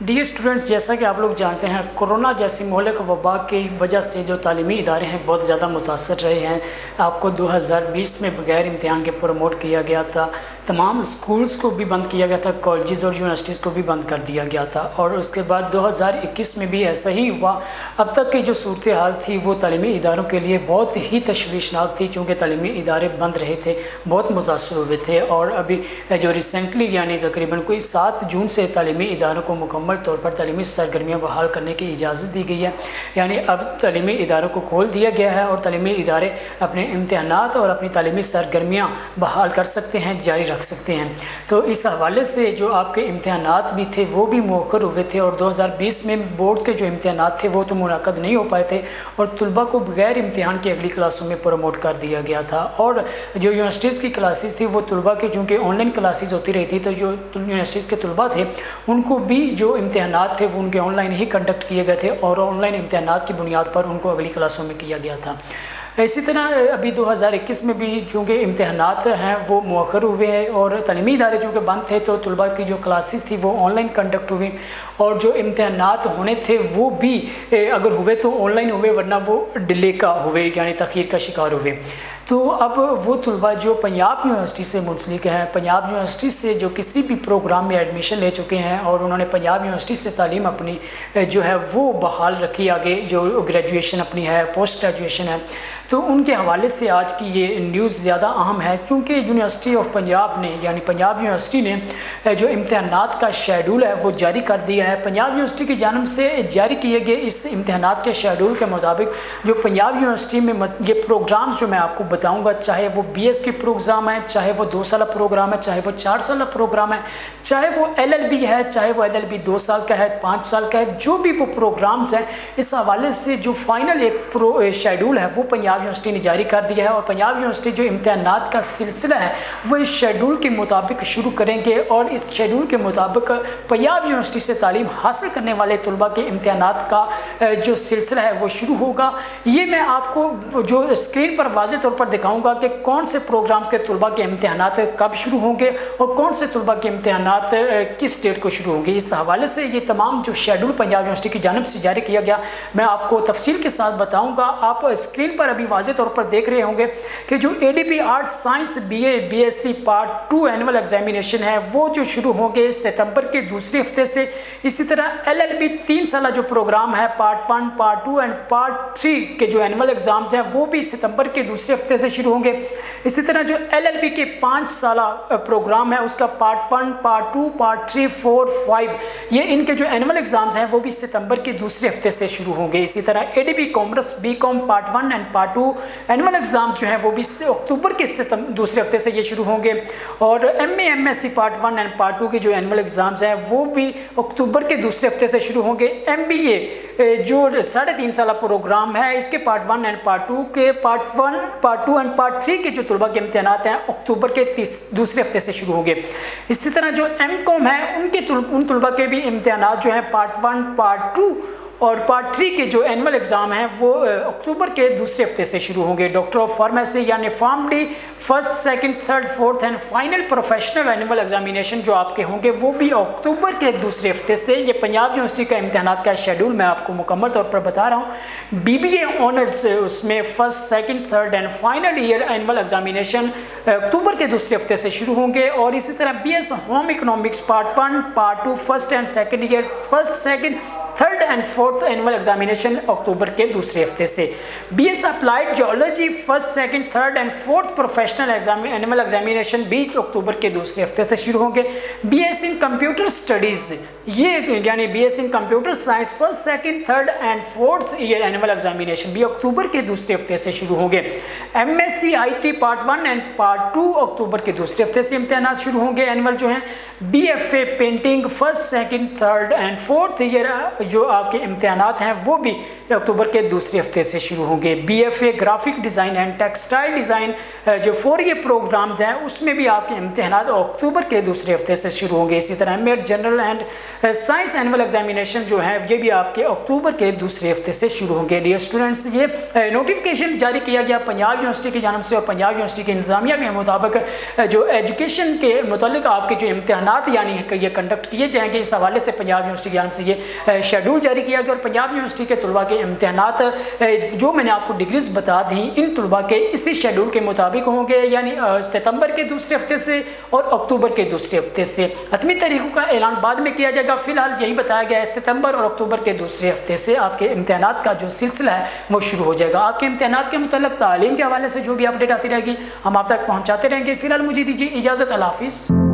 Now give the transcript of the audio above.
Dear students, جیسا کہ آپ لوگ جانتے ہیں کورونا جیسی مہلک وبا کی وجہ سے جو تعلیمی ادارے ہیں بہت زیادہ متاثر رہے ہیں۔ آپ کو 2020 میں بغیر امتحان کے پروموٹ کیا گیا تھا، تمام اسکولز کو بھی بند کیا گیا تھا، کالجز اور یونیورسٹیز کو بھی بند کر دیا گیا تھا، اور اس کے بعد 2021 میں بھی ایسا ہی ہوا۔ اب تک کی جو صورتحال تھی وہ تعلیمی اداروں کے لیے بہت ہی تشویشناک تھی، چونکہ تعلیمی ادارے بند رہے تھے، بہت متاثر ہوئے تھے، اور ابھی جو ریسنٹلی یعنی تقریباً کوئی 7 جون سے تعلیمی اداروں کو مکمل طور پر تعلیمی سرگرمیاں بحال کرنے کی اجازت دی گئی ہے، یعنی اب تعلیمی اداروں کو کھول دیا گیا ہے اور تعلیمی ادارے اپنے امتحانات اور اپنی تعلیمی سرگرمیاں بحال کر سکتے ہیں، جاری رکھ سکتے ہیں۔ تو اس حوالے سے جو آپ کے امتحانات بھی تھے وہ بھی مؤخر ہوئے تھے، اور 2020 میں بورڈ کے جو امتحانات تھے وہ تو منعقد نہیں ہو پائے تھے، اور طلباء کو بغیر امتحان کے اگلی کلاسوں میں پروموٹ کر دیا گیا تھا۔ اور جو یونیورسٹیز کی کلاسز تھی وہ طلباء کی چونکہ آن لائن کلاسز ہوتی رہی تھی، تو جو یونیورسٹیز کے طلباء تھے ان کو بھی جو امتحانات تھے وہ ان کے آن لائن ہی کنڈکٹ کیے گئے تھے، اور آن لائن امتحانات کی بنیاد پر ان کو اگلی کلاسوں میں کیا گیا تھا۔ اسی طرح ابھی 2021 میں بھی چونکہ امتحانات ہیں وہ مؤخر ہوئے ہیں، اور تعلیمی ادارے چونکہ بند تھے تو طلباء کی جو کلاسز تھی وہ آن لائن کنڈکٹ ہوئی، اور جو امتحانات ہونے تھے وہ بھی اگر ہوئے تو آن لائن ہوئے، ورنہ وہ ڈیلے کا ہوئے یعنی تاخیر کا شکار ہوئے۔ تو اب وہ طلباء جو پنجاب یونیورسٹی سے منسلک ہیں، پنجاب یونیورسٹی سے جو کسی بھی پروگرام میں ایڈمیشن لے چکے ہیں اور انہوں نے پنجاب یونیورسٹی سے تعلیم اپنی جو ہے وہ بحال رکھی، آگے جو گریجویشن اپنی ہے، پوسٹ گریجویشن ہے، تو ان کے حوالے سے آج کی یہ نیوز زیادہ اہم ہے، کیونکہ یونیورسٹی آف پنجاب نے یعنی پنجاب یونیورسٹی نے جو امتحانات کا شیڈول ہے وہ جاری کر دیا ہے۔ پنجاب یونیورسٹی کی جانب سے جاری کیے گئے اس امتحانات کے شیڈول کے مطابق جو پنجاب یونیورسٹی میں یہ پروگرامز جو میں آپ کو بتاؤں گا، چاہے وہ بی ایس کی پروگرام ہے، چاہے وہ 2 سالہ پروگرام ہے، چاہے وہ 4 سالہ پروگرام ہے، چاہے وہ ایل ایل بی ہے، چاہے وہ ایل ایل بی 2 سال کا ہے، 5 سال کا ہے، جو بھی وہ پروگرامز ہیں، اس حوالے سے جو فائنل ایک شیڈول ہے وہ پنجاب یونیورسٹی نے جاری کر دیا ہے، اور پنجاب یونیورسٹی جو امتحانات کا سلسلہ ہے وہ اس شیڈول کے مطابق شروع کریں گے، اور اس شیڈول کے مطابق پنجاب یونیورسٹی سے تعلیم حاصل کرنے والے طلباء کے امتحانات کا جو سلسلہ ہے وہ شروع ہوگا۔ یہ میں آپ کو جو اسکرین پر واضح طور پر دکھاؤں گا کہ کون سے پروگرامز کے طلباء کے امتحانات کب شروع ہوں گے اور کون سے طلباء کے امتحانات کس ڈیٹ کو شروع ہوں گے۔ اس حوالے سے یہ تمام جو شیڈول پنجاب یونیورسٹی کی جانب سے جاری کیا گیا میں آپ کو تفصیل کے ساتھ بتاؤں گا۔ آپ اسکرین پر ابھی واضح طور پر دیکھ رہے ہوں گے کہ جو A D P art science B A B S C part 2 annual examination ہے وہ جو شروع ہوں گے ستمبر کے دوسرے ہفتے سے۔ اسی طرح ایل ایل بی 3 سالہ جو پروگرام ہے پارٹ 1 پارٹ 2 اینڈ پارٹ 3 کے جو اینول ایگزامز ہیں وہ بھی ستمبر کے دوسرے ہفتے سے شروع ہوں گے۔ اسی طرح جو ایل ایل بی کے 5 سالہ پروگرام ہے اس کا پارٹ 1 پارٹ 2 پارٹ 3 4 5 یہ ان کے جو اینول ایگزامز ہیں وہ بھی ستمبر کے دوسرے ہفتے سے شروع ہوں گے۔ اسی طرح A D B commerce B com part 1 and part 2 annual exam جو ہیں وہ بھی اکتوبر کے دوسرے ہفتے سے یہ شروع ہوں گے، اور M A M S C part 1 and part 2 کے جو اینول ایگزامز ہیں وہ بھی اکتوبر کے دوسرے ہفتے سے شروع ہوں گے۔ ایم بی اے جو 3.5 سالہ پروگرام ہے اس کے پارٹ 1 اینڈ پارٹ 2 کے پارٹ 1 پارٹ 2 اینڈ پارٹ 3 کے جو طلباء کے امتحانات ہیں اکتوبر کے دوسرے ہفتے سے شروع ہوں گے۔ اسی طرح جو ایم کام ہے ان طلباء کے بھی امتحانات جو ہیں پارٹ 1 پارٹ 2 اور پارٹ 3 کے جو اینول ایگزام ہیں وہ اکتوبر کے دوسرے ہفتے سے شروع ہوں گے۔ ڈاکٹر آف فارمیسی یعنی form D 1st 2nd 3rd 4th and final professional annual examination جو آپ کے ہوں گے وہ بھی اکتوبر کے دوسرے ہفتے سے۔ یہ پنجاب یونیورسٹی کا امتحانات کا شیڈول میں آپ کو مکمل طور پر بتا رہا ہوں۔ بی بی اے آنرز اس میں 1st 2nd 3rd and final year annual examination October کے دوسرے ہفتے سے شروع ہوں گے، اور اسی طرح B S home economics part 1 part 2 1st and 2nd year 1st 2nd 3rd and 4th annual examination October کے دوسرے ہفتے سے۔ B S applied geology 1st 2nd 3rd and 4th professional annual examination بھی اکتوبر کے دوسرے ہفتے سے شروع ہوں گے۔ B S in computer studies یہ یعنی B S in computer science 1st 2nd 3rd and 4th year annual examination بھی اکتوبر کے دوسرے ہفتے سے شروع ہوں گے۔ M S C I T part 1 and part 2 اکتوبر کے دوسرے ہفتے سے امتحانات شروع ہوں گے اینول جو ہیں۔ B F A painting 1st 2nd 3rd and 4th year جو آپ کے امتحانات ہیں وہ بھی اکتوبر کے دوسرے ہفتے سے شروع ہوں گے۔ BFA graphic design and textile design جو 4 ایئر پروگرامز ہیں اس میں بھی آپ کے امتحانات اکتوبر کے دوسرے ہفتے سے شروع ہوں گے۔ اسی طرح made general and science annual examination جو ہے یہ بھی آپ کے اکتوبر کے دوسرے ہفتے سے شروع ہوں گے۔ ڈیئر اسٹوڈنٹس، یہ نوٹیفیکیشن جاری کیا گیا پنجاب یونیورسٹی کی جانب سے، اور پنجاب یونیورسٹی کی انتظامیہ کے مطابق جو ایجوکیشن کے متعلق آپ کے جو امتحانات یعنی یہ کنڈکٹ کیے جائیں گے، اس حوالے سے پنجاب یونیورسٹی کی جانب سے یہ شیڈول جاری کیا گیا، اور پنجاب یونیورسٹی کے طلباء کے امتحانات جو میں نے آپ کو ڈگریز بتا دیں ان طلباء کے اسی شیڈول کے مطابق ہوں گے، یعنی ستمبر کے دوسرے ہفتے سے اور اکتوبر کے دوسرے ہفتے سے۔ حتمی تاریخوں کا اعلان بعد میں کیا جائے گا، فی الحال یہی بتایا گیا ہے ستمبر اور اکتوبر کے دوسرے ہفتے سے آپ کے امتحانات کا جو سلسلہ ہے وہ شروع ہو جائے گا۔ آپ کے امتحانات کے متعلق تعلیم کے حوالے سے جو بھی اپڈیٹ آتی رہے گی ہم آپ تک پہنچاتے رہیں گے۔ فی الحال مجھے دیجیے اجازت، اللہ حافظ۔